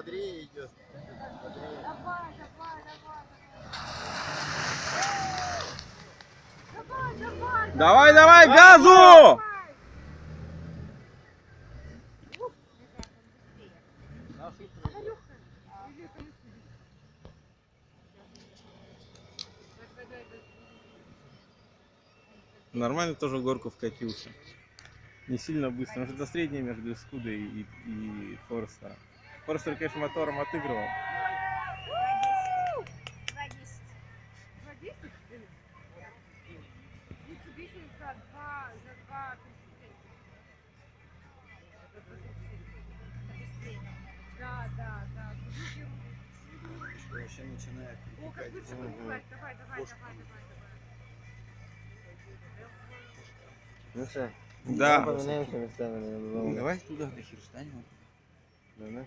Бодрее идет. Бодрее. Давай, давай, давай. Давай, давай, газу! Нормально тоже в горку вкатился. Не сильно быстро, но это среднее между Скудой и Форестером. Форестер, конечно, мотором отыгрывал. 2:10. Mitsubishi за 2:35. Да. Вообще начинает О, как припекать. давай. Ну что, Да. поменяемся местами. Давай туда, до хер станем. Да.